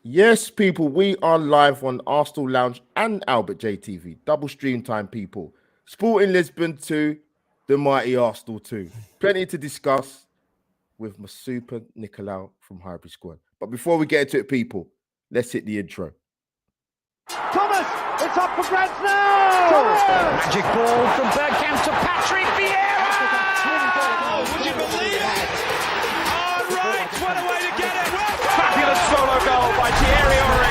Yes, people, we are live on Arsenal Lounge and AlbertJTV. Double stream time, people. Sporting Lisbon 2, the mighty Arsenal 2. Plenty to discuss with my super Nicolaou from Hybrid Squad. But before we get into it, people, let's hit the intro. Thomas, it's up for grabs now! Thomas! Magic ball from Bergkamp to Patrick Vieira! Oh, would you believe it? Oh, right, what a way to get it! Fabulous solo goal by Thierry Henry.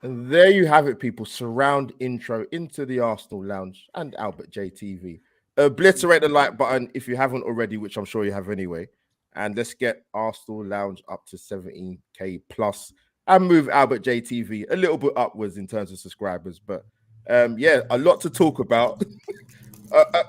And there you have it, people. Surround intro into the Arsenal Lounge and AlbertJTV. Obliterate the like button if you haven't already, which I'm sure you have anyway. And let's get Arsenal Lounge up to 17k plus and move AlbertJTV a little bit upwards in terms of subscribers. But yeah, a lot to talk about.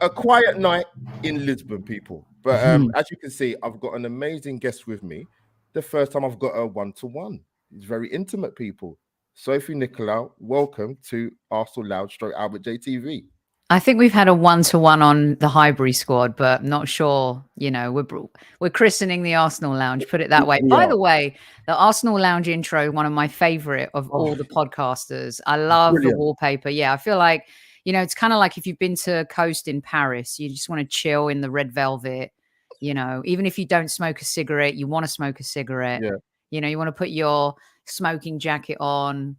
a quiet night in Lisbon, people. But as you can see, I've got an amazing guest with me. The first time I've got a one-to-one. It's very intimate, people. Sophie Nicolaou, welcome to Arsenal Lounge stroke AlbertJTV. I think we've had a one-to-one on the Highbury squad, but not sure. You know, we're christening the Arsenal Lounge. Put it that way. By the way, the Arsenal Lounge intro, one of my favorite of all the podcasters. I love the wallpaper. Yeah, I feel like, you know, it's kind of like if you've been to Coast in Paris, you just want to chill in the red velvet. You know, even if you don't smoke a cigarette, you want to smoke a cigarette. Yeah. You know, you want to put your smoking jacket on.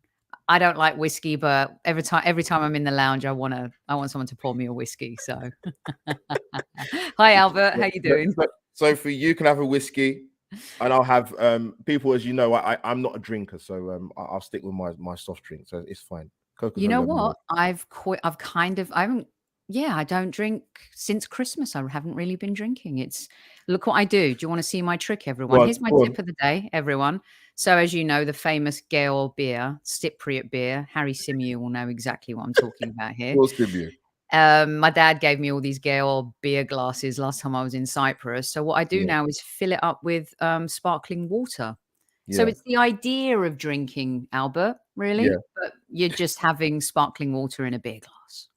I don't like whiskey, but every time I'm in the lounge, I want someone to pour me a whiskey. So, hi Albert, how you doing? Sophie, you can have a whiskey, and I'll have people. As you know, I'm not a drinker, so I'll stick with my soft drink. So it's fine. You know what? I don't drink since Christmas. I haven't really been drinking. Look what I do. Do you want to see my trick, everyone? Here's my tip of the day, everyone. So as you know, the famous Gale beer, Cypriot beer, Harry Symeou will know exactly what I'm talking about here. My dad gave me all these Gale beer glasses last time I was in Cyprus. So what I do now is fill it up with sparkling water. Yeah. So it's the idea of drinking, Albert, really, but you're just having sparkling water in a beer glass.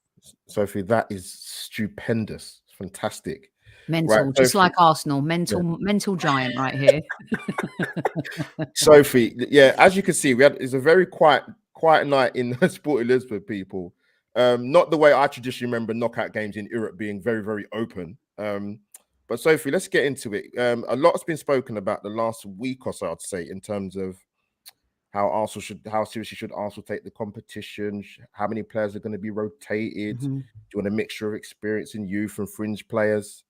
Sophie, that is stupendous. Fantastic. Mental, right, just like Arsenal, mental giant right here. Sophie, yeah, as you can see, it's a very quiet night in Sporting Lisbon, people. Not the way I traditionally remember knockout games in Europe being very, very open. But Sophie, let's get into it. A lot's been spoken about the last week or so, I'd say, in terms of how seriously should Arsenal take the competition, how many players are going to be rotated, do you want a mixture of experience and youth and fringe players?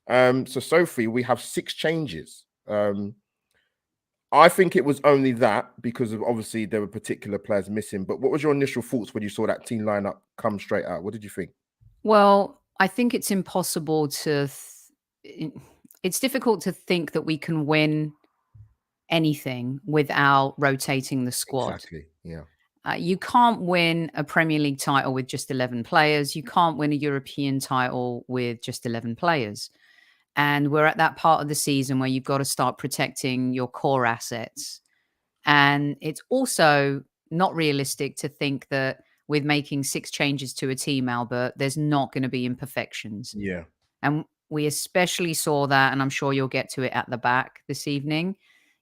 So Sophie, we have 6 changes. I think it was only that because of obviously there were particular players missing. But what was your initial thoughts when you saw that team lineup come straight out? What did you think? Well, I think it's impossible to. It's difficult to think that we can win anything without rotating the squad. Exactly. Yeah. You can't win a Premier League title with just 11 players. You can't win a European title with just 11 players. And we're at that part of the season where you've got to start protecting your core assets. And it's also not realistic to think that with making 6 changes to a team, Albert, there's not going to be imperfections. Yeah. And we especially saw that, and I'm sure you'll get to it at the back this evening.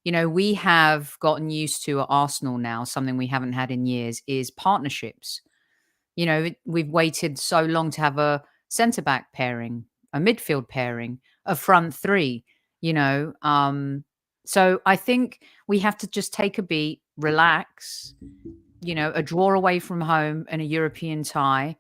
You know, we have gotten used to at Arsenal now, something we haven't had in years, is partnerships. You know, we've waited so long to have a centre-back pairing, a midfield pairing, a front 3, you know. So I think we have to just take a beat, relax, you know, a draw away from home and a European tie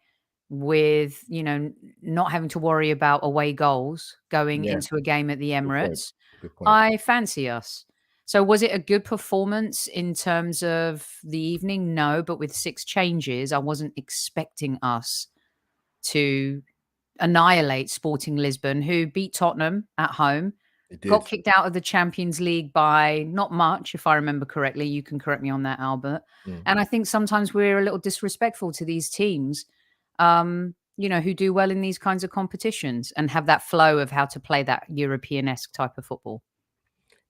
with, you know, not having to worry about away goals going into a game at the Emirates. Good point. I fancy us. So was it a good performance in terms of the evening? No, but with 6 changes, I wasn't expecting us to annihilate Sporting Lisbon, who beat Tottenham at home, got kicked out of the Champions League by not much, if I remember correctly. You can correct me on that, Albert. And I think sometimes we're a little disrespectful to these teams, you know, who do well in these kinds of competitions and have that flow of how to play that European-esque type of football.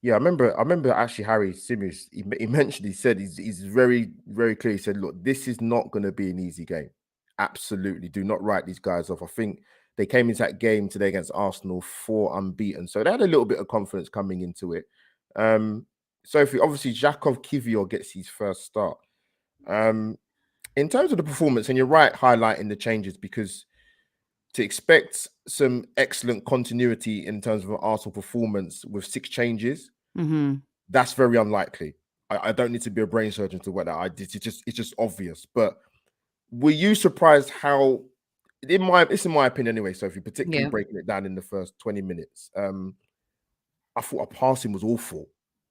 Yeah, I remember actually Harry Symeou, he said he's very, very clear. He said, look, this is not going to be an easy game. Absolutely. Do not write these guys off. I think They came into that game today against Arsenal 4 unbeaten. So they had a little bit of confidence coming into it. Sophie, obviously, Jakov Kivior gets his first start. In terms of the performance, and you're right highlighting the changes, because to expect some excellent continuity in terms of an Arsenal performance with 6 changes, that's very unlikely. I don't need to be a brain surgeon to work that out. It's just obvious. But were you surprised how, it's in my opinion anyway, Sophie, particularly breaking it down in the first 20 minutes, I thought our passing was awful.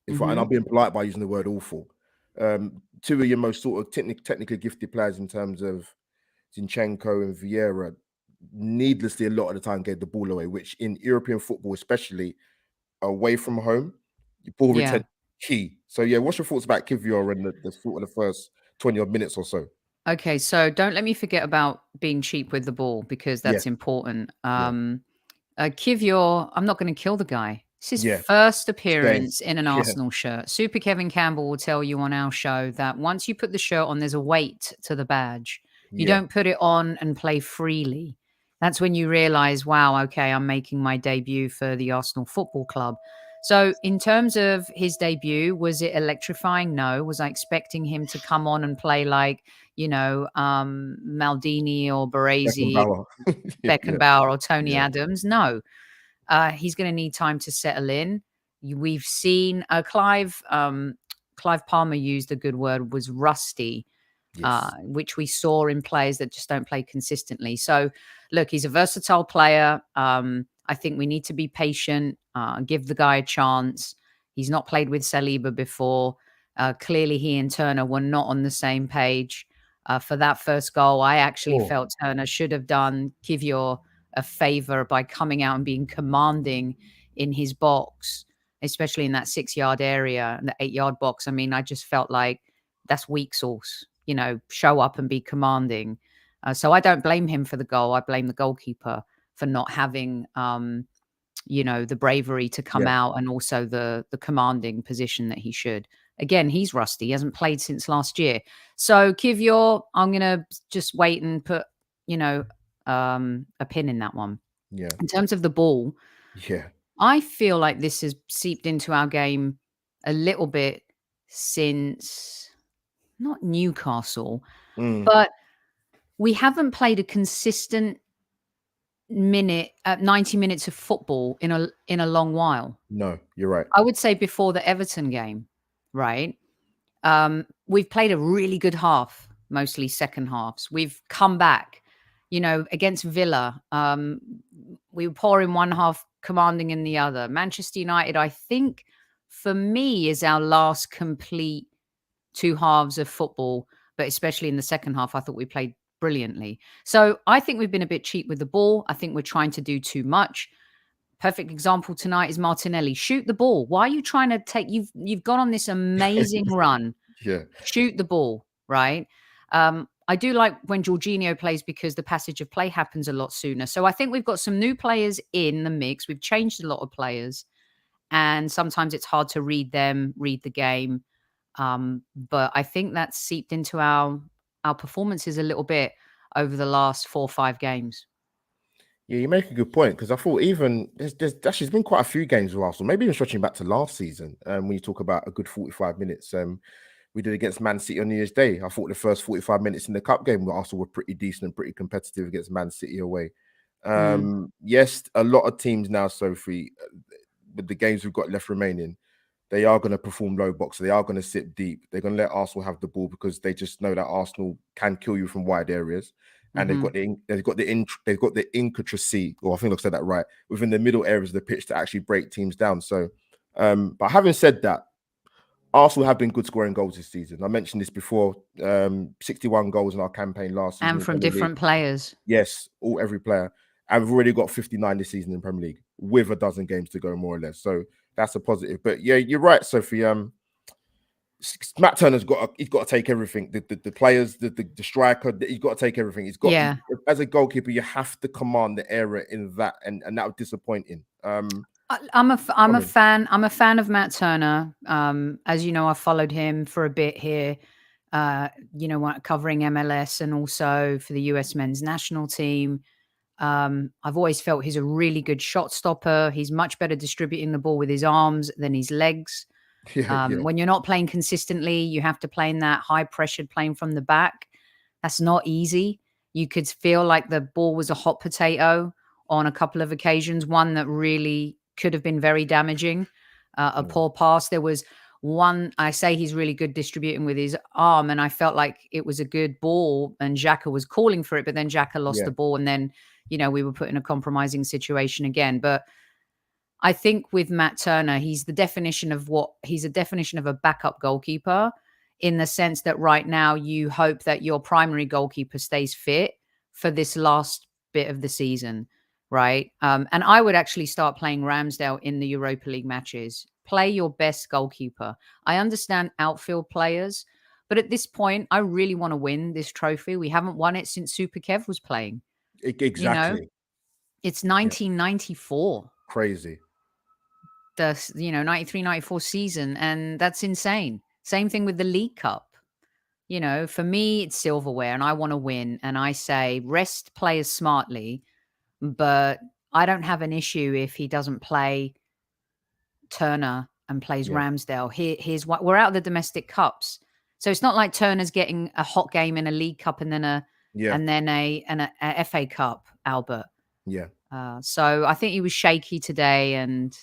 And I'm being polite by using the word awful. 2 of your most sort of technically gifted players in terms of Zinchenko and Vieira, needlessly a lot of the time gave the ball away, which in European football, especially away from home, ball retention key. So what's your thoughts about Kivior and the sort of the first 20 odd minutes or so? Okay, so don't let me forget about being cheap with the ball, because that's important. Kivior, I'm not going to kill the guy. It's his first appearance in an Arsenal shirt. Super Kevin Campbell will tell you on our show that once you put the shirt on, there's a weight to the badge. You don't put it on and play freely. That's when you realize, wow, okay, I'm making my debut for the Arsenal Football Club. So in terms of his debut, was it electrifying? No. Was I expecting him to come on and play like, Maldini or Baresi, Beckenbauer or Tony Adams? No. He's going to need time to settle in. We've seen Clive Palmer used a good word, was rusty, which we saw in players that just don't play consistently. So look, he's a versatile player. I think we need to be patient, give the guy a chance. He's not played with Saliba before. Clearly he and Turner were not on the same page. For that first goal, I actually felt Turner should have done Kivior a favor by coming out and being commanding in his box, especially in that 6-yard area and the 8-yard box. I mean, I just felt like that's weak sauce, show up and be commanding. So I don't blame him for the goal. I blame the goalkeeper for not having, the bravery to come out, and also the commanding position that he should. Again, he's rusty. He hasn't played since last year. So Kivior, I'm going to just wait and put, a pin in that one. In terms of the ball, I feel like this has seeped into our game a little bit since, not Newcastle, but we haven't played a consistent 90 minutes of football in a long while. No, you're right. I would say before the Everton game, right? We've played a really good half, mostly second halves. We've come back, against Villa. We were poor in one half, commanding in the other. Manchester United, I think, for me, is our last complete 2 halves of football, but especially in the second half, I thought we played brilliantly. So I think we've been a bit cheap with the ball. I think we're trying to do too much. Perfect example tonight is Martinelli. Shoot the ball. Why are you trying to take? You've gone on this amazing run. Shoot the ball, right? I do like when Jorginho plays, because the passage of play happens a lot sooner. So I think we've got some new players in the mix. We've changed a lot of players, and sometimes it's hard to read them, read the game. But I think that's seeped into our performances a little bit over the last 4 or 5 games. Yeah, you make a good point, because I thought even there's actually been quite a few games with Arsenal, maybe even stretching back to last season. When you talk about a good 45 minutes, we did against Man City on New Year's Day. I thought the first 45 minutes in the cup game with Arsenal were pretty decent and pretty competitive against Man City away. Yes, a lot of teams now, Sophie, with the games we've got left remaining, they are going to perform low box. They are going to sit deep. They're going to let Arsenal have the ball, because they just know that Arsenal can kill you from wide areas, and they've got the intricacy, or I think I've said that right, within the middle areas of the pitch to actually break teams down. So, but having said that, Arsenal have been good scoring goals this season. I mentioned this before. 61 goals in our campaign last season, and from different players. Yes, every player. And we've already got 59 this season in Premier League, with a dozen games to go, more or less. So that's a positive. But yeah, you're right, Sophie. Matt Turner's got to take everything. The players, the striker, he's got to take everything. As a goalkeeper, you have to command the area in that, and that was disappointing. I'm a fan of Matt Turner. As you know, I followed him for a bit here. Covering MLS and also for the US men's national team. I've always felt he's a really good shot stopper. He's much better distributing the ball with his arms than his legs. Yeah, When you're not playing consistently, you have to play in that high pressured playing from the back. That's not easy. You could feel like the ball was a hot potato on a couple of occasions, one that really could have been very damaging, a poor pass. There was one, I say he's really good distributing with his arm, and I felt like it was a good ball and Xhaka was calling for it, but then Xhaka lost the ball and then, we were put in a compromising situation again. But I think with Matt Turner, he's a definition of a backup goalkeeper, in the sense that right now you hope that your primary goalkeeper stays fit for this last bit of the season, right? And I would actually start playing Ramsdale in the Europa League matches. Play your best goalkeeper. I understand outfield players, but at this point, I really want to win this trophy. We haven't won it since Super Kev was playing. exactly. It's 1994. Crazy. The 93-94 season, and that's insane. Same thing with the League Cup. For me, it's silverware and I want to win. And I say rest players smartly, but I don't have an issue if he doesn't play Turner and plays Ramsdale. Here's what we're out of the domestic cups. So it's not like Turner's getting a hot game in a League Cup and then a FA Cup, Albert. Yeah. So I think he was shaky today and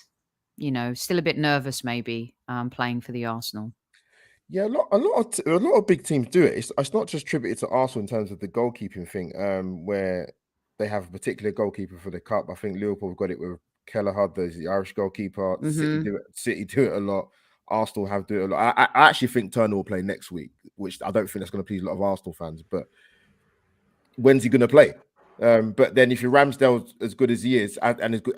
still a bit nervous maybe playing for the Arsenal. Yeah, a lot of big teams do it. It's not just tributed to Arsenal in terms of the goalkeeping thing, where they have a particular goalkeeper for the cup. I think Liverpool have got it with Kelleher, the Irish goalkeeper. City do it a lot. Arsenal have do it a lot. I actually think Turner will play next week, which I don't think that's going to please a lot of Arsenal fans. But when's he going to play? But then if your Ramsdale as good as he is and as good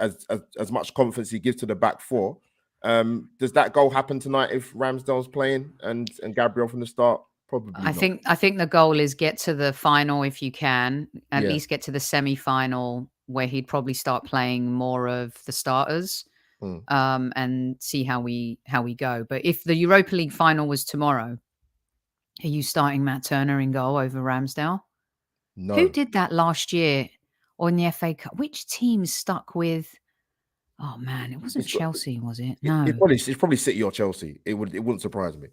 as much confidence he gives to the back four, does that goal happen tonight if Ramsdale's playing and Gabriel from the start? Probably I think the goal is get to the final if you can, at least get to the semi-final, where he'd probably start playing more of the starters, and see how we go. But if the Europa League final was tomorrow, are you starting Matt Turner in goal over Ramsdale? No. Who did that last year on the FA Cup? Which team stuck with? Oh man, it wasn't Chelsea, was it? No, it's probably City or Chelsea. It wouldn't surprise me.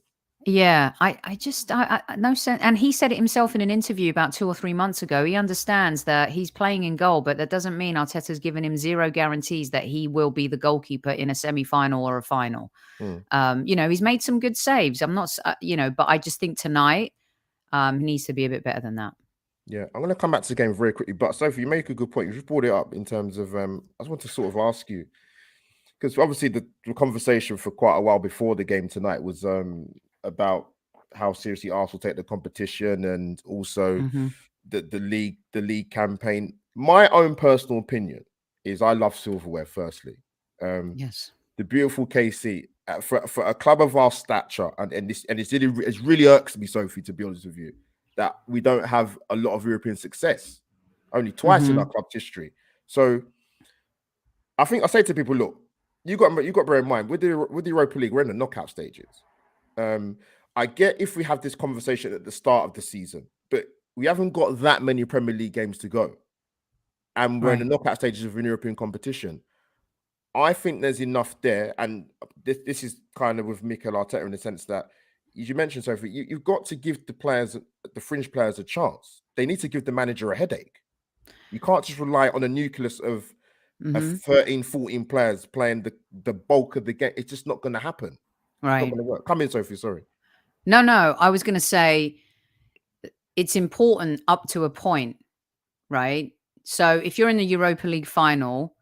Yeah, I just no sense. And he said it himself in an interview about 2 or 3 months ago. He understands that he's playing in goal, but that doesn't mean Arteta's given him zero guarantees that he will be the goalkeeper in a semi-final or a final. He's made some good saves. I'm not, but I just think tonight he needs to be a bit better than that. Yeah, I'm going to come back to the game very quickly. But Sophie, you make a good point. You just brought it up in terms of, I just want to sort of ask you, because obviously the conversation for quite a while before the game tonight was about how seriously Arsenal take the competition and also the league campaign. My own personal opinion is I love silverware. Firstly, yes, the beautiful KC for a club of our stature, and it really irks me, Sophie, to be honest with you, that we don't have a lot of European success, only twice in our club's history. So I think I say to people, look, you got to bear in mind with the Europa League, we're in the knockout stages. I get if we have this conversation at the start of the season, but we haven't got that many Premier League games to go. And we're in the knockout stages of an European competition. I think there's enough there. And this is kind of with Mikel Arteta in the sense that, as you mentioned, Sophie, you've got to give the fringe players a chance. They need to give the manager a headache. You can't just rely on a nucleus of 13, 14 players playing the bulk of the game. It's just not going to happen. Right. It's not going to work. Come in, Sophie, sorry. No, I was going to say it's important up to a point, right? So if you're in the Europa League final,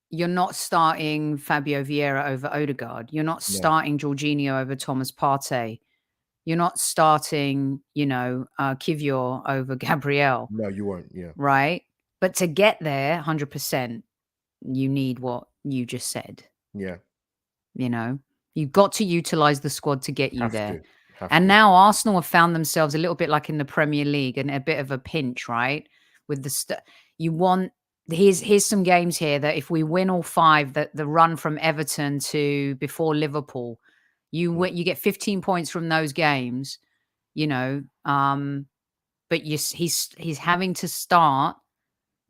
you're not starting Fabio Vieira over Odegaard. You're not starting Jorginho over Thomas Partey. You're not starting, Kivior over Gabriel. No, you won't. Yeah. Right. But to get there 100%, you need what you just said. Yeah. You've got to utilize the squad to get you there. And now Arsenal have found themselves a little bit like in the Premier League and a bit of a pinch, right? With here's some games here that if we win all 5, that the run from Everton to before Liverpool, you get 15 points from those games, but he's having to start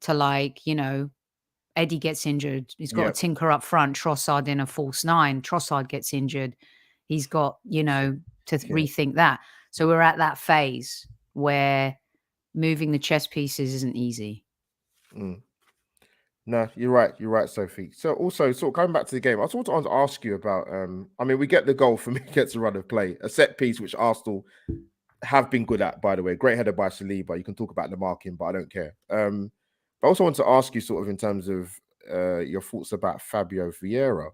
to, like, you know, Eddie gets injured. He's got a tinker up front. Trossard in a false nine. Trossard gets injured. He's got, you know, to rethink that. So we're at that phase where moving the chess pieces isn't easy. No, you're right. You're right, Sophie. So also, sort of coming back to the game, I sort of want to ask you about, I mean, we get the goal for me, gets a run of play, a set piece, which Arsenal have been good at, by the way. Great header by Saliba. You can talk about the marking, but I don't care. But I also want to ask you sort of in terms of your thoughts about Fabio Vieira.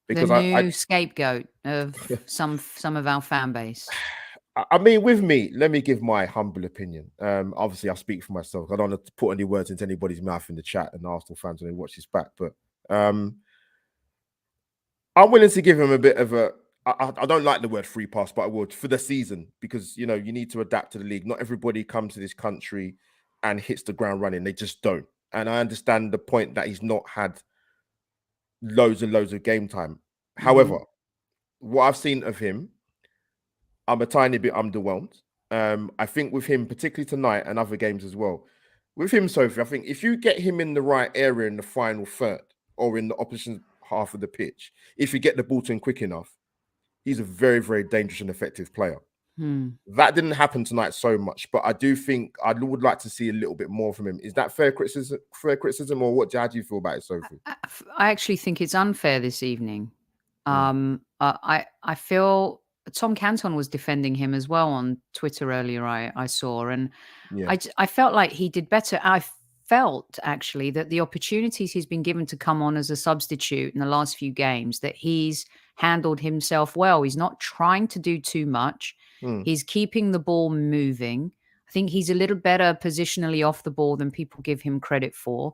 Because the new scapegoat of some of our fan base. I mean, with me, let me give my humble opinion. Obviously, I speak for myself. I don't want to put any words into anybody's mouth in the chat and Arsenal fans when they watch this back. But I'm willing to give him a bit of a... I don't like the word free pass, but I would for the season, because, you know, you need to adapt to the league. Not everybody comes to this country and hits the ground running. They just don't. And I understand the point that he's not had loads and loads of game time. However, what I've seen of him, I'm a tiny bit underwhelmed. I think with him, particularly tonight and other games as well, with him, Sophie, I think if you get him in the right area in the final third or in the opposition half of the pitch, if you get the ball to him quick enough, he's a very, very dangerous and effective player. That didn't happen tonight so much, but I do think I would like to see a little bit more from him. Is that fair criticism, or how do you feel about it, Sophie? I actually think it's unfair this evening. I feel Tom Canton was defending him as well on Twitter earlier, I saw, and I felt like he did better. I felt actually that the opportunities he's been given to come on as a substitute in the last few games, that he's handled himself well. He's not trying to do too much. He's keeping the ball moving. I think he's a little better positionally off the ball than people give him credit for.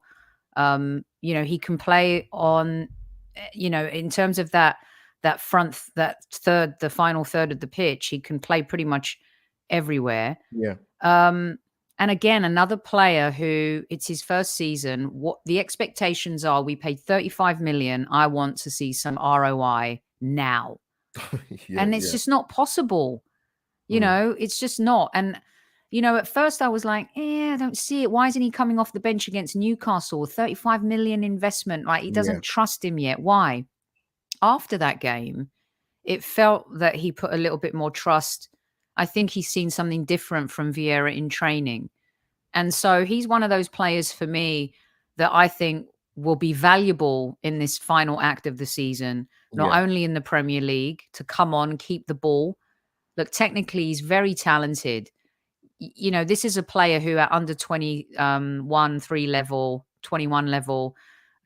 You know, he can play on, you know, in terms of that front, the final third of the pitch, he can play pretty much everywhere. And again, another player who, it's his first season. What the expectations are, we paid 35 million. I want to see some ROI now. And it's just not possible. You know, it's just not. And, you know, at first I was like, I don't see it. Why isn't he coming off the bench against Newcastle? 35 million investment. Like, he doesn't trust him yet. Why? After that game, it felt that he put a little bit more trust. I think he's seen something different from Vieira in training. And so he's one of those players for me that I think will be valuable in this final act of the season, not only in the Premier League, to come on, keep the ball. Look, technically, he's very talented. You know, this is a player who at under 21 level,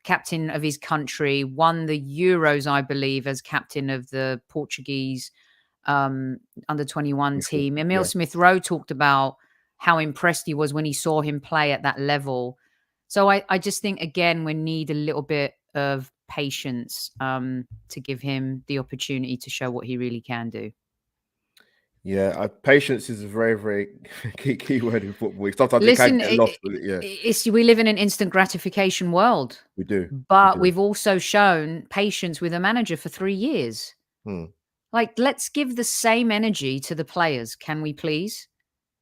captain of his country, won the Euros, I believe, as captain of the Portuguese under 21 team. Emile Smith-Rowe talked about how impressed he was when he saw him play at that level. So I just think, again, we need a little bit of patience to give him the opportunity to show what he really can do. Yeah, patience is a very, very key word in football. Sometimes Listen, you can get lost with it. We live in an instant gratification world. We do. But we've also shown patience with a manager for 3 years. Like, let's give the same energy to the players. Can we please?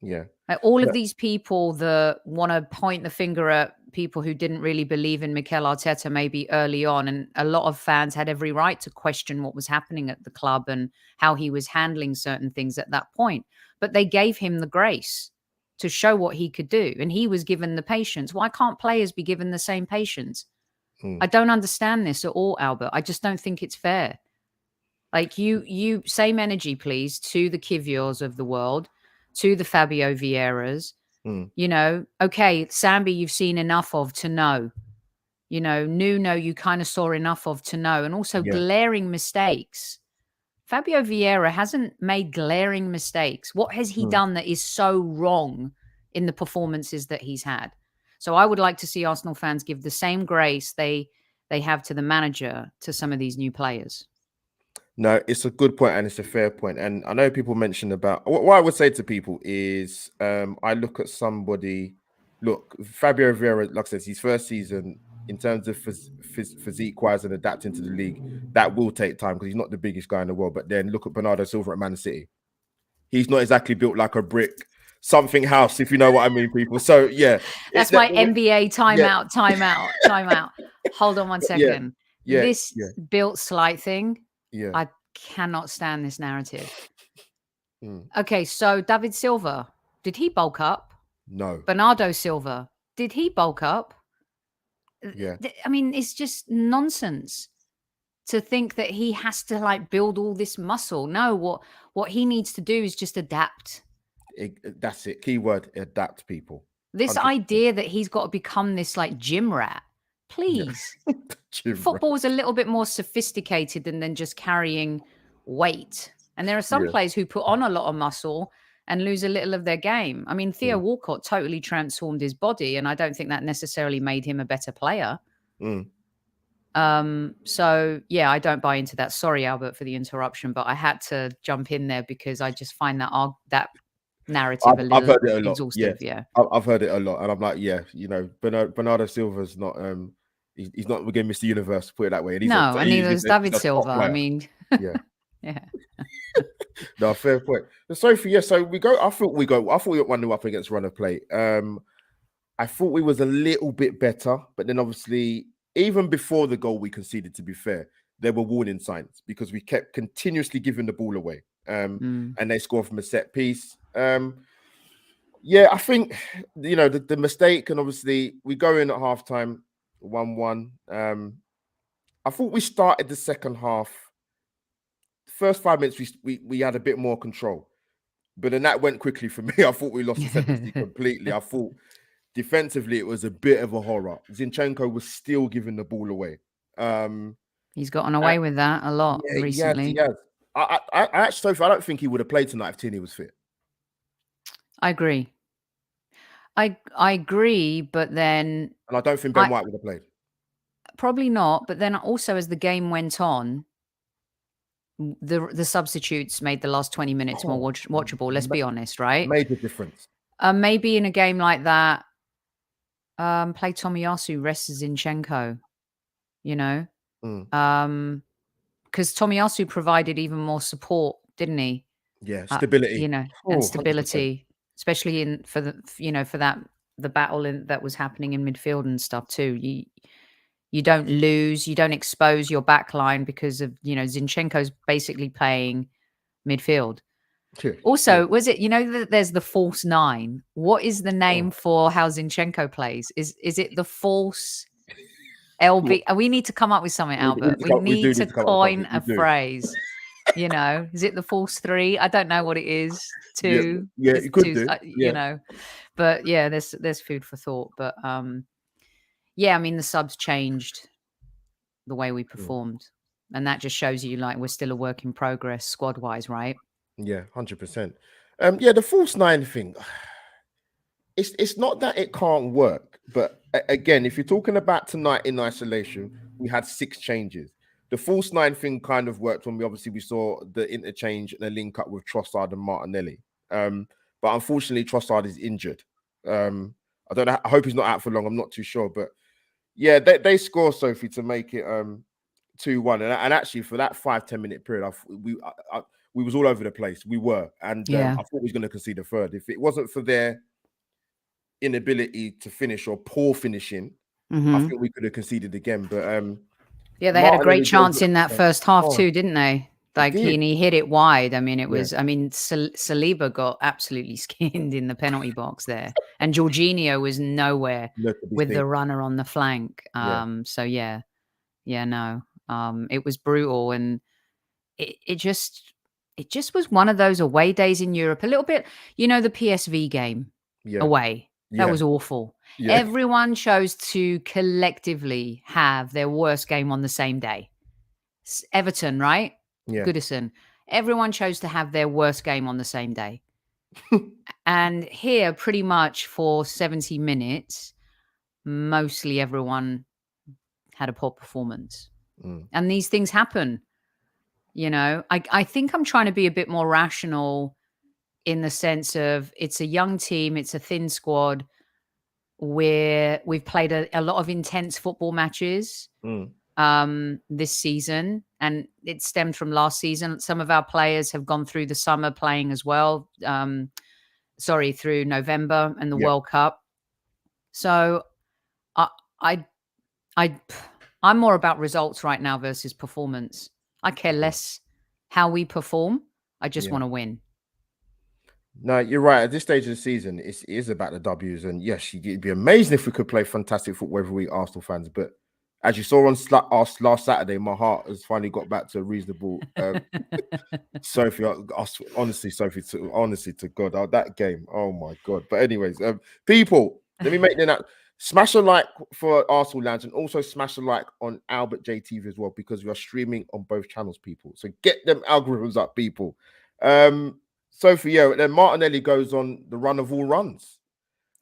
Yeah. Like, all of these people that want to point the finger at people who didn't really believe in Mikel Arteta maybe early on, and a lot of fans had every right to question what was happening at the club and how he was handling certain things at that point. But they gave him the grace to show what he could do, and he was given the patience. Why can't players be given the same patience? I don't understand this at all, Albert. I just don't think it's fair. Like, you same energy, please, to the Kiviors of the world, to the Fabio Vieiras. You know, okay, Sambi, you've seen enough of to know. You know, Nuno, you kind of saw enough of to know. And also glaring mistakes. Fabio Vieira hasn't made glaring mistakes. What has he done that is so wrong in the performances that he's had? So I would like to see Arsenal fans give the same grace they have to the manager to some of these new players. No, it's a good point and it's a fair point. And I know people mentioned about what I would say to people is I look at somebody, look, Fabio Vieira, like I said, his first season in terms of physique-wise and adapting to the league, that will take time because he's not the biggest guy in the world. But then look at Bernardo Silva at Man City. He's not exactly built like a brick. something house, if you know what I mean, people. So yeah, That's my NBA timeout, timeout. Hold on one second. Yeah, This built slight thing, yeah. I cannot stand this narrative. Mm. Okay, so David Silva, did he bulk up? No. Bernardo Silva, did he bulk up? Yeah. I mean, it's just nonsense to think that he has to like build all this muscle. No, what he needs to do is just adapt. That's it. Keyword: adapt, people. This 100%. idea that he's got to become this like gym rat, please. Yeah. Football is a little bit more sophisticated than just carrying weight. And there are some players who put on a lot of muscle and lose a little of their game. I mean, Theo Walcott totally transformed his body, and I don't think that necessarily made him a better player. So yeah, I don't buy into that. Sorry, Albert, for the interruption, but I had to jump in there because I just find that narrative a little I've heard it a lot. exhaustive. Yeah. I've heard it a lot, and I'm like, yeah, you know, Bernardo Silva's not he's not again Mr. Universe, to put it that way. And neither is David Silva. I mean, yeah. Yeah. No, fair point. So Sophie, yeah, so I thought we went 1-0 up against Run of Play. I thought we was a little bit better, but then obviously, even before the goal we conceded, to be fair, there were warning signs because we kept continuously giving the ball away. And they score from a set piece. Yeah, I think, you know, the mistake, and obviously we go in at halftime 1-1. I thought we started the second half. First 5 minutes, we had a bit more control, but then that went quickly for me. I thought we lost the ascendancy completely. I thought defensively it was a bit of a horror. Zinchenko was still giving the ball away. He's gotten away with that a lot recently. Yeah. I actually, Sophie, I don't think he would have played tonight if Tierney was fit. I agree. I agree, but then... And I don't think Ben White would have played. Probably not, but then also as the game went on, the substitutes made the last 20 minutes more watchable, let's be honest, right? Major difference. Maybe in a game like that, play Tomiyasu, rest Zinchenko, you know? Because Tomiyasu provided even more support, didn't he? Yeah, stability. You know, and stability, 100%. Especially for the battle that was happening in midfield and stuff too. You don't lose, you don't expose your back line because of, you know, Zinchenko's basically playing midfield. Also, was it, you know, that there's the false nine? What is the name for how Zinchenko plays? Is it the false LB? We need to come up with something, Albert. We need to coin a phrase. You know, is it the false three? I don't know what it is. Two. Yeah, you could do. You know, but yeah, there's food for thought. But yeah, I mean, the subs changed the way we performed, and that just shows you like we're still a work in progress, squad wise, right? Yeah, 100%. Yeah, the false nine thing. It's not that it can't work, but again, if you're talking about tonight in isolation, we had 6 changes. The false nine thing kind of worked when we saw the interchange and the link up with Trossard and Martinelli. But unfortunately, Trossard is injured. I don't know. I hope he's not out for long. I'm not too sure. But yeah, they score, Sophie, to make it 2-1. And actually, for that 5-10 minute period, we was all over the place. We were. And I thought we was going to concede a third. If it wasn't for their inability to finish or poor finishing, I think we could have conceded again. But yeah, they had a great chance in that first half too, didn't they? Like he hit it wide. I mean, it was. I mean, Saliba got absolutely skinned in the penalty box there, and Jorginho was nowhere with the runner on the flank. So yeah, no, it was brutal, and it just was one of those away days in Europe. A little bit, you know, the PSV game away. That was awful. Yeah. Everyone chose to collectively have their worst game on the same day. Everton, right? Yeah. Goodison. Everyone chose to have their worst game on the same day. And here, pretty much for 70 minutes, mostly everyone had a poor performance. And these things happen. You know, I think I'm trying to be a bit more rational in the sense of it's a young team, it's a thin squad, where we've played a lot of intense football matches this season, and it stemmed from last season. Some of our players have gone through the summer playing as well. through November and the Yeah. World Cup. So I'm more about results right now versus performance. I care less how we perform. I just want to win. No, you're right. At this stage of the season, it is about the W's. And yes, it'd be amazing if we could play fantastic football every week, Arsenal fans. But as you saw on last Saturday, my heart has finally got back to a reasonable. Sophie, honestly, Sophie, honestly to God, that game. Oh my God. But anyways, people, let me make that. Smash a like for Arsenal Lounge and also smash a like on AlbertJTV as well, because we are streaming on both channels, people. So get them algorithms up, people. Sophie, then Martinelli goes on the run of all runs.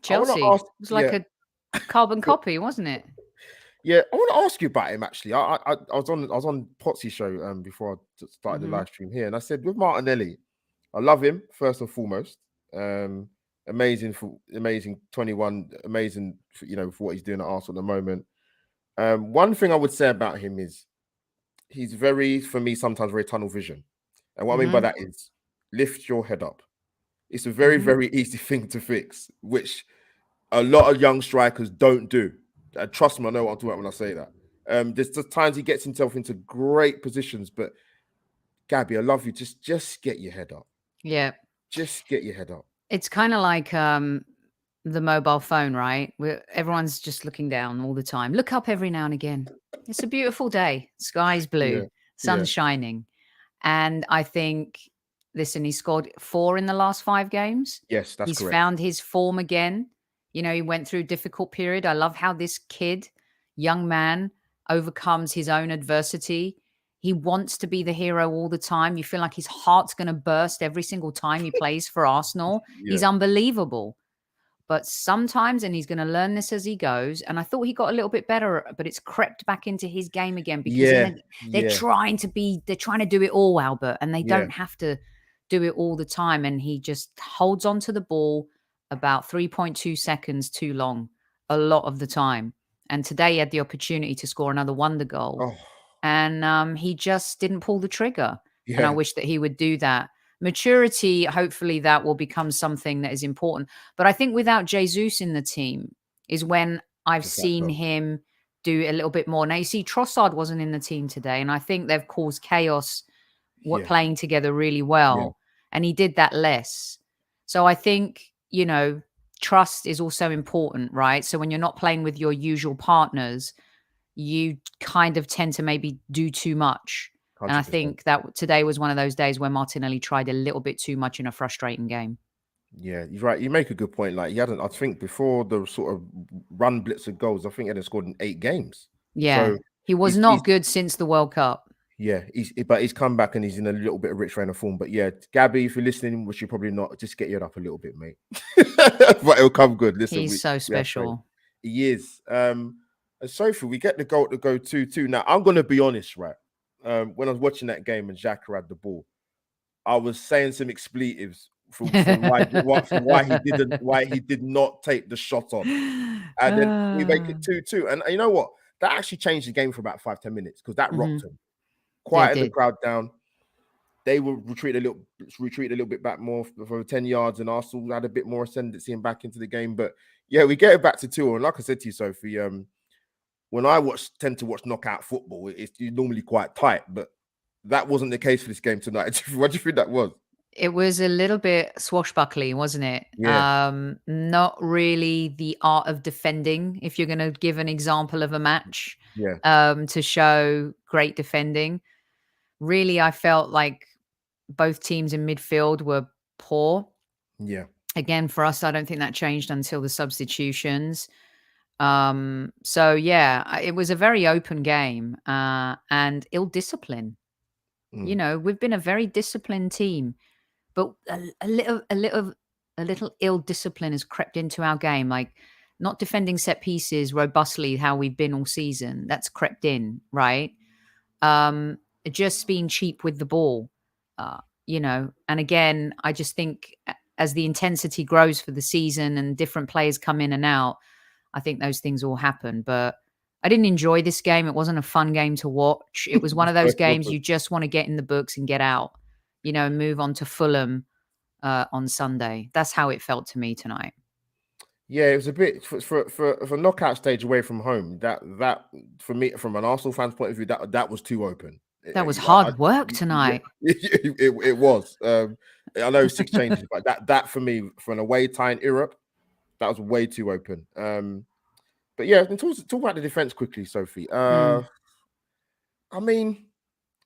Chelsea. It was like a carbon copy, wasn't it? Yeah, I want to ask you about him actually. I was on Potsy's show before I started the live stream here, and I said with Martinelli, I love him first and foremost. Amazing 21, amazing for what he's doing at Arsenal at the moment. One thing I would say about him is he's for me sometimes very tunnel vision, and what I mean by that is lift your head up. It's a very very easy thing to fix, which a lot of young strikers don't do. Trust me, I know what I'm talking about when I say that. There's just times he gets himself into great positions, but Gabby, I love you. Just get your head up. Yeah. Just get your head up. It's kind of like the mobile phone, right? Where everyone's just looking down all the time. Look up every now and again. It's a beautiful day. Sky's blue. Sun's shining. And I think, listen, he scored 4 in the last 5 games. Yes, that's correct. He's found his form again. He went through a difficult period. I love how this young man, overcomes his own adversity. He wants to be the hero all the time. You feel like his heart's going to burst every single time he plays for Arsenal. He's unbelievable. But sometimes, and he's going to learn this as he goes, and I thought he got a little bit better, but it's crept back into his game again because they're trying to do it all, Albert, and they don't have to do it all the time. And he just holds on to the ball about 3.2 seconds too long a lot of the time. And today he had the opportunity to score another wonder goal. And he just didn't pull the trigger. And I wish that he would do that. Maturity, hopefully that will become something that is important. But I think without Jesus in the team is when I've seen him do a little bit more. Now, you see, Trossard wasn't in the team today, and I think they've caused chaos playing together really well. And he did that less. So I think, trust is also important, right? So when you're not playing with your usual partners, you kind of tend to maybe do too much. 100%. And I think that today was one of those days where Martinelli tried a little bit too much in a frustrating game. Yeah, you're right. You make a good point. Like, he hadn't, I think before the sort of run blitz of goals, I think he hadn't scored in 8 games. Yeah, so he was not good since the World Cup. Yeah, but he's come back and he's in a little bit of rich vein of form. But yeah, Gabby, if you're listening, which you're probably not, just get your head up a little bit, mate. But it'll come good. Listen, he's so special. He is. And Sophie, we get the goal to go 2-2. Now, I'm going to be honest, right? When I was watching that game and Xhaka had the ball, I was saying some expletives from why he did not take the shot on, and then we make it 2-2. And you know what? That actually changed the game for about 5-10 minutes because that rocked him. Quieted the crowd down. They will retreat a little bit back more for 10 yards, and Arsenal had a bit more ascendancy and back into the game. But yeah, we get it back to 2. And like I said to you, Sophie, when I tend to watch knockout football, it's normally quite tight, but that wasn't the case for this game tonight. What do you think that was? It was a little bit swashbuckly, wasn't it? Yeah. Not really the art of defending, if you're going to give an example of a match. Yeah. To show great defending. Really, I felt like both teams in midfield were poor. Yeah. Again, for us, I don't think that changed until the substitutions. So yeah, it was a very open game and ill discipline. We've been a very disciplined team, but a little ill discipline has crept into our game, like not defending set pieces robustly how we've been all season. That's crept in, right? Just being cheap with the ball, and again, I just think as the intensity grows for the season and different players come in and out, I think those things will happen. But I didn't enjoy this game. It wasn't a fun game to watch. It was one of those games you just want to get in the books and get out, and move on to Fulham on Sunday. That's how it felt to me tonight. Yeah, it was a bit for knockout stage away from home. That for me, from an Arsenal fan's point of view, that was too open. That was hard work tonight. It was. I know 6 changes, but that for me, for an away tie in Europe, that was way too open. But yeah, and talk about the defense quickly, Sophie. I mean,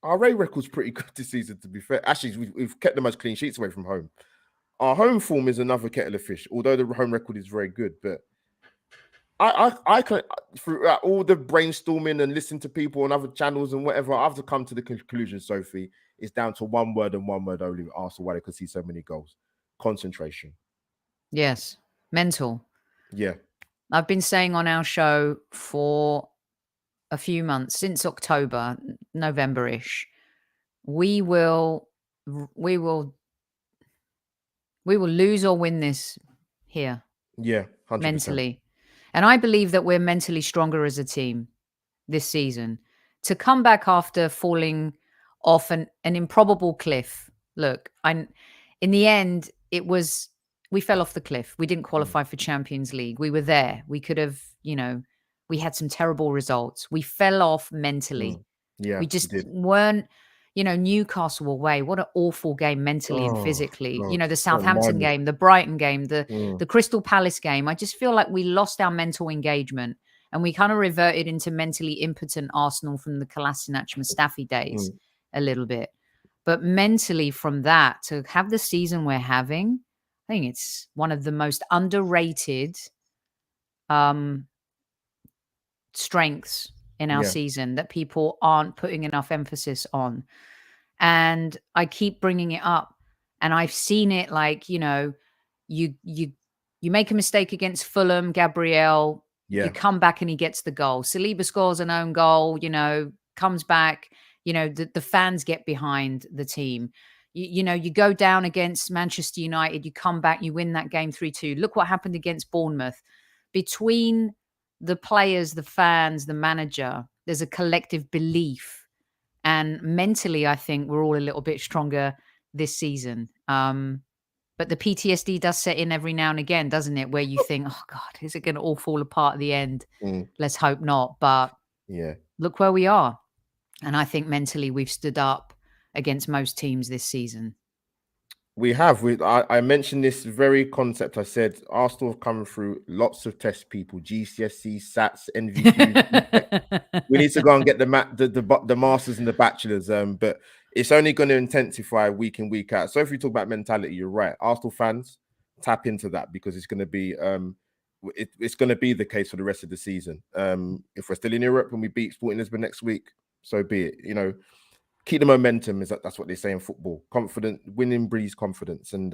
our away record's pretty good this season, to be fair. Actually, we've kept the most clean sheets away from home. Our home form is another kettle of fish, although the home record is very good. But I can, through all the brainstorming and listening to people on other channels and whatever, I've to come to the conclusion, Sophie, it's down to one word and one word only with Arsenal, why they could see so many goals. Concentration. Yes. Mental. Yeah. I've been saying on our show for a few months, since October, November-ish, we will lose or win this here. Yeah, 100%. Mentally. And I believe that we're mentally stronger as a team this season. To come back after falling off an improbable cliff. Look, in the end, we fell off the cliff. We didn't qualify for Champions League. We were there. We could have, we had some terrible results. We fell off mentally. Yeah, we just weren't, Newcastle away. What an awful game mentally and physically. God, The Southampton game, the Brighton game, the Crystal Palace game. I just feel like we lost our mental engagement and we kind of reverted into mentally impotent Arsenal from the Kolasinac Mustafi days a little bit. But mentally from that, to have the season we're having, I think it's one of the most underrated strengths in our season that people aren't putting enough emphasis on. And I keep bringing it up. And I've seen it like, you make a mistake against Fulham, Gabriel, you come back and he gets the goal. Saliba scores an own goal, comes back, the fans get behind the team. You go down against Manchester United, you come back, you win that game 3-2. Look what happened against Bournemouth. Between the players, the fans, the manager, there's a collective belief. And mentally, I think we're all a little bit stronger this season. But the PTSD does set in every now and again, doesn't it? Where you think, oh God, is it going to all fall apart at the end? Let's hope not. But look where we are. And I think mentally we've stood up against most teams this season. We have. I mentioned this very concept. I said Arsenal have come through lots of test people, GCSE, SATs, NVQ. We need to go and get the masters and the bachelors. But it's only going to intensify week in, week out. So if we talk about mentality, you're right. Arsenal fans, tap into that because it's going to be it's going to be the case for the rest of the season. If we're still in Europe and we beat Sporting Lisbon next week, so be it. Keep the momentum. That's what they say in football. Confident, winning breeds confidence, and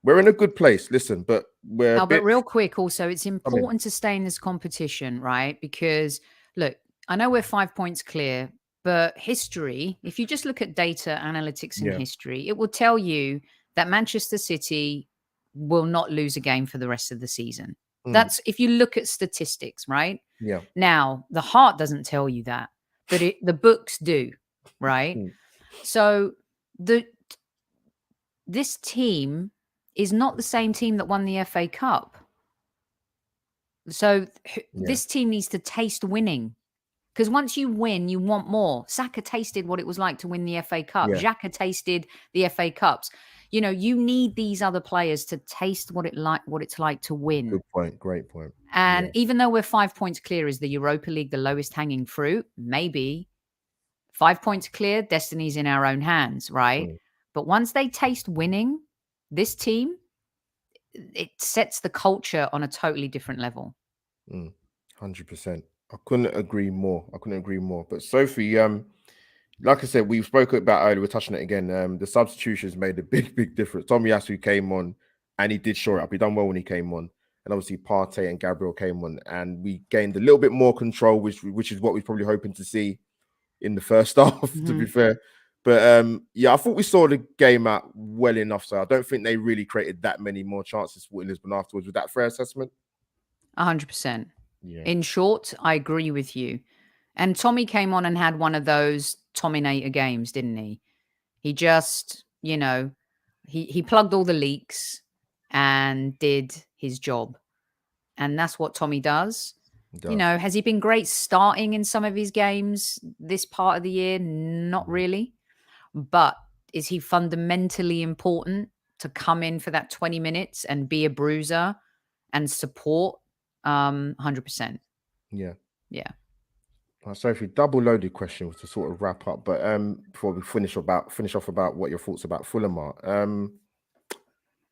we're in a good place. Listen, but but real quick, also, it's important to stay in this competition, right? Because look, I know we're 5 points clear, but history, if you just look at data analytics in history, it will tell you that Manchester City will not lose a game for the rest of the season. That's if you look at statistics, right? Yeah. Now, the heart doesn't tell you that, but the books do. Right. So this team is not the same team that won the FA Cup. So this team needs to taste winning, because once you win, you want more. Saka tasted what it was like to win the FA Cup. Xhaka tasted the FA Cups. You need these other players to taste what it's like to win. Good point. Great point. And even though we're 5 points clear, is the Europa League the lowest hanging fruit? Maybe. 5 points clear, destiny's in our own hands, right? But once they taste winning, this team, it sets the culture on a totally different level. 100%. I couldn't agree more. But Sophie, like I said, we spoke about earlier, we're touching it again. The substitutions made a big difference. Tomiyasu came on and he did shore it up. He done well when he came on. And obviously Partey and Gabriel came on and we gained a little bit more control, which is what we're probably hoping to see in the first half, to be fair. But I thought we saw the game out well enough. So I don't think they really created that many more chances for Lisbon afterwards. Was that a fair assessment? 100%. Yeah. In short, I agree with you. And Tommy came on and had one of those Tominator games, didn't he? He just, he plugged all the leaks and did his job. And that's what Tommy does. You know, has he been great starting in some of his games this part of the year? Not really. But is he fundamentally important to come in for that 20 minutes and be a bruiser and support? 100%. Yeah. Yeah. Sophie, double loaded question to sort of wrap up, but before we finish off about what your thoughts about Fulham are.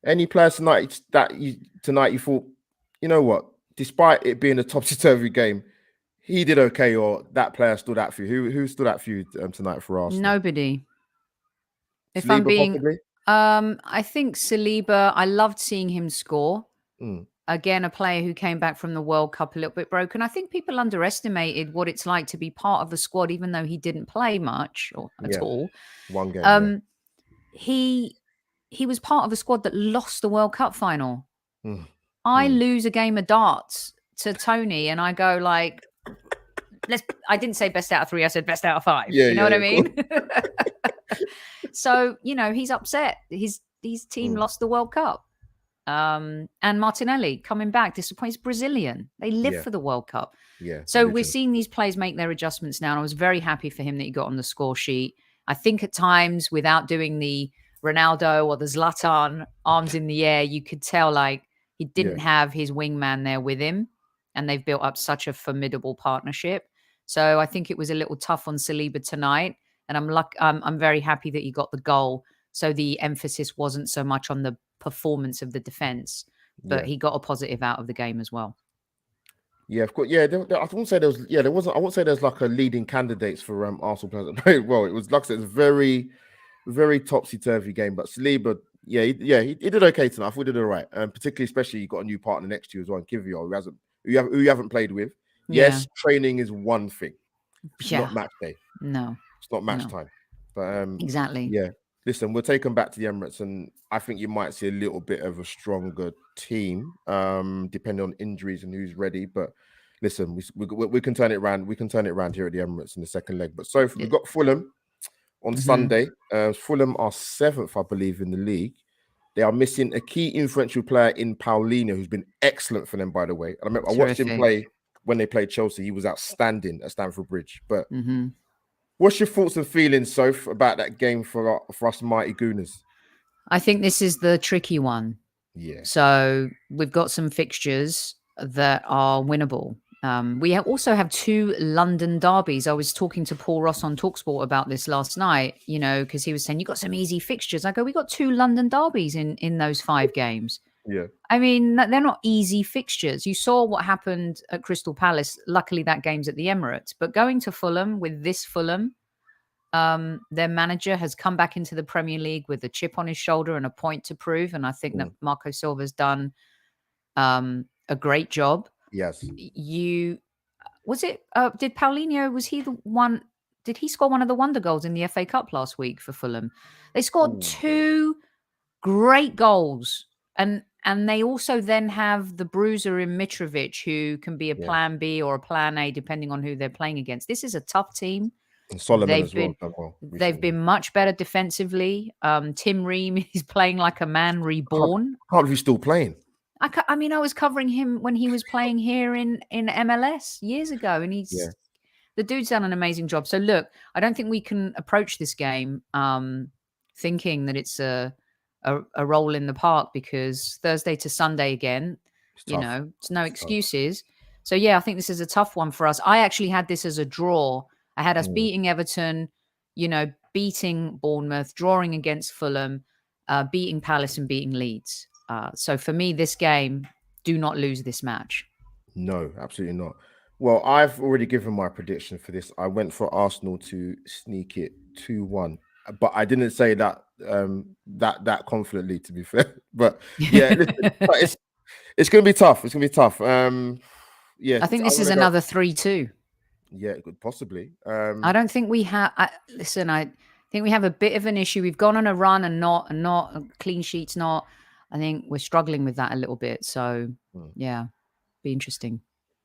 Any players tonight you thought, you know what, despite it being a topsy-turvy game, he did okay, or that player stood out for you? Who stood out for you tonight for Arsenal? Nobody. If Saliba, I'm being, possibly? I think Saliba, I loved seeing him score. Again, a player who came back from the World Cup a little bit broken. I think people underestimated what it's like to be part of a squad, even though he didn't play much or at all. One game. He was part of a squad that lost the World Cup final. I lose a game of darts to Tony, and I go like, I didn't say best out of 3. I said best out of 5. You know what I mean? So, you know, he's upset. His team lost the World Cup. And Martinelli coming back, disappointed. He's Brazilian. They live for the World Cup. So we're seeing these players make their adjustments now. And I was very happy for him that he got on the score sheet. I think at times, without doing the Ronaldo or the Zlatan arms in the air, you could tell like he didn't have his wingman there with him. And they've built up such a formidable partnership. So I think it was a little tough on Saliba tonight. And I'm very happy that he got the goal. So the emphasis wasn't so much on the performance of the defense, but he got a positive out of the game as well. Yeah, of course. Yeah, I won't say there was. Yeah, there wasn't. I won't say there's like a leading candidates for Arsenal players that played well. It was like I said, it's a very, very topsy-turvy game. But Saliba, he did okay tonight. I thought he did all right. Particularly, especially you got a new partner next to you as well, Kivio, who you haven't played with. Yes, training is one thing. It's not match day. No, it's not match time. But exactly. Yeah. Listen, we'll take them back to the Emirates, and I think you might see a little bit of a stronger team, depending on injuries and who's ready. But listen, we can turn it around. We can turn it around here at the Emirates in the second leg. But so we've got Fulham on Sunday. Fulham are 7th, I believe, in the league. They are missing a key influential player in Paulinho, who's been excellent for them, by the way. And I watched him play when they played Chelsea. He was outstanding at Stamford Bridge. But what's your thoughts and feelings, Soph, about that game for us mighty Gooners? I think this is the tricky one. Yeah. So we've got some fixtures that are winnable. We also have 2 London derbies. I was talking to Paul Ross on TalkSport about this last night, you know, because he was saying, you got some easy fixtures. I go, we got 2 London derbies in those 5 games. Yeah. I mean, they're not easy fixtures. You saw what happened at Crystal Palace. Luckily, that game's at the Emirates. But going to Fulham with this Fulham, their manager has come back into the Premier League with a chip on his shoulder and a point to prove. And I think that Marco Silva's done a great job. Yes. Did Paulinho, was he the one? Did he score one of the wonder goals in the FA Cup last week for Fulham? They scored 2 great goals. And they also then have the bruiser in Mitrovic, who can be a plan B or a plan A, depending on who they're playing against. This is a tough team. And Solomon they've been much better defensively. Tim Ream is playing like a man reborn. Can't believe he's still playing. I mean, I was covering him when he was playing here in MLS years ago, and the dude's done an amazing job. So look, I don't think we can approach this game thinking that it's a roll in the park, because Thursday to Sunday again, it's no excuses. So yeah, I think this is a tough one for us. I actually had this as a draw. I had us beating Everton, beating Bournemouth, drawing against Fulham, beating Palace and beating Leeds. So for me, this game, do not lose this match. No, absolutely not. Well, I've already given my prediction for this. I went for Arsenal to sneak it 2-1. But I didn't say that that confidently, to be fair. But yeah, it's going to be tough. It's going to be tough. I think this is another 3-2. Yeah, it could possibly. I don't think we have. I think we have a bit of an issue. We've gone on a run and not clean sheets. I think we're struggling with that a little bit. So yeah, be interesting.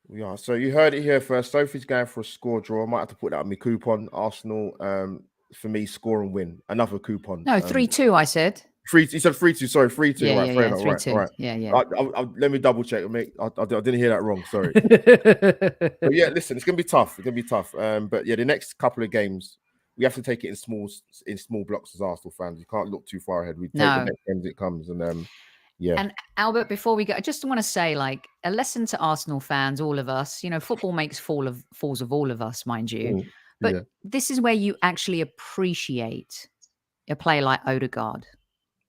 We are. So you heard it here first. Sophie's going for a score draw. I might have to put that on my coupon. Arsenal. For me, score and win. Another coupon. No, 3-2, I said. 3-2. You said 3-2. Sorry, 3-2. Yeah, Right, yeah, fair yeah. enough. 3-2. Right. Yeah, yeah. Let me double check. I didn't hear that wrong. Sorry. But yeah, listen, it's gonna be tough. It's gonna be tough. But yeah, the next couple of games, we have to take it in small blocks as Arsenal fans. You can't look too far ahead. We take the next game as it comes, and yeah. And Albert, before we go, I just want to say, like, a lesson to Arsenal fans, all of us. You know, football makes fools of all of us, mind you. But this is where you actually appreciate a player like Odegaard.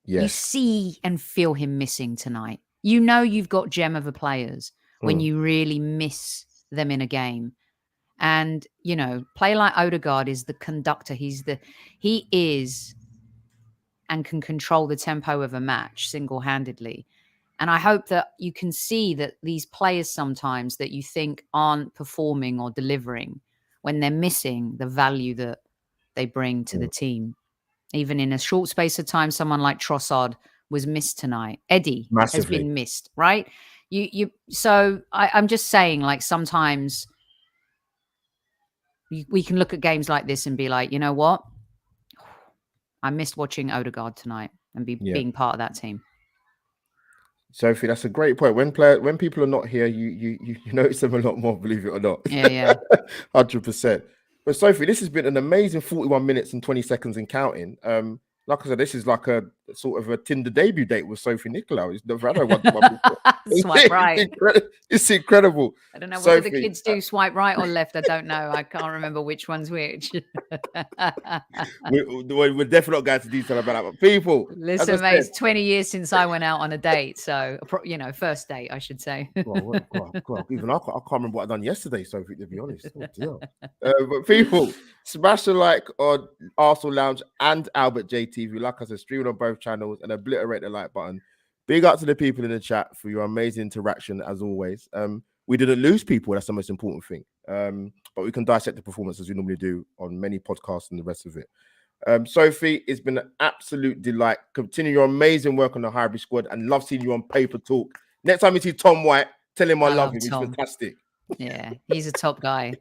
Yes. You see and feel him missing tonight. You know you've got gem of a players when you really miss them in a game. And, you know, play like Odegaard is the conductor. He is and can control the tempo of a match single-handedly. And I hope that you can see that these players sometimes that you think aren't performing or delivering, when they're missing the value that they bring to the team. Even in a short space of time, someone like Trossard was missed tonight. Eddie has been missed, right? So I'm just saying, like, sometimes we can look at games like this and be like, you know what? I missed watching Odegaard tonight and being part of that team. Sophie, that's a great point. When people are not here, you notice them a lot more, believe it or not. Yeah. 100%. But Sophie, this has been an amazing 41 minutes and 20 seconds and counting. Like I said, this is like a sort of a Tinder debut date with Sophie Nicolaou. Swipe right. It's incredible. I don't know. What do the kids do? Swipe right or left? I don't know. I can't remember which one's which. We're definitely not going to detail about that. But people, listen, mate, it's 20 years since I went out on a date. So, you know, first date, I should say. God, even I can't remember what I done yesterday, Sophie, to be honest. Oh, dear. But people, smash the like on Arsenal Lounge and AlbertJTV. Like I said, streaming on both channels, and obliterate the like button. Big up to the people in the chat for your amazing interaction as always. We didn't lose people. That's the most important thing. But we can dissect the performance as we normally do on many podcasts and the rest of it. Sophie, it's been an absolute delight. Continue your amazing work on the hybrid squad, and love seeing you on Paper Talk. Next time you see Tom White, tell him I love him. He's fantastic. Yeah, he's a top guy.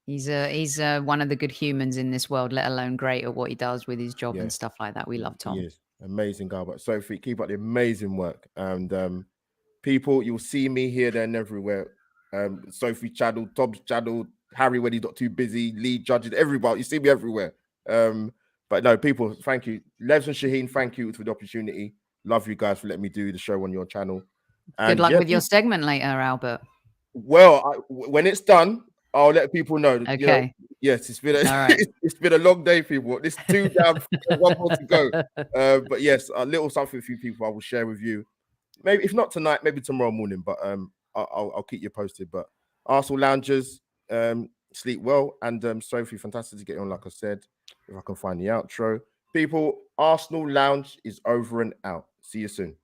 He's one of the good humans in this world, let alone great at what he does with his job and stuff like that. We love Tom. He is amazing guy. But Sophie, keep up the amazing work. And people, you'll see me here, there, and everywhere. Sophie channel, Tom's channel, Harry when he's not too busy, Lee judges, everybody. You see me everywhere. But no, people, thank you. Levs and Shaheen, thank you for the opportunity. Love you guys for letting me do the show on your channel. And good luck with your segment later, Albert. Well, when it's done, I'll let people know. Okay. You know, yes, it's been it's been a long day, people. It's 2 down, 1 more to go. But yes, a little something for you people I will share with you. Maybe if not tonight, maybe tomorrow morning. But I'll keep you posted. But Arsenal loungers, sleep well, and Sophie, fantastic to get on. Like I said, if I can find the outro, people. Arsenal Lounge is over and out. See you soon.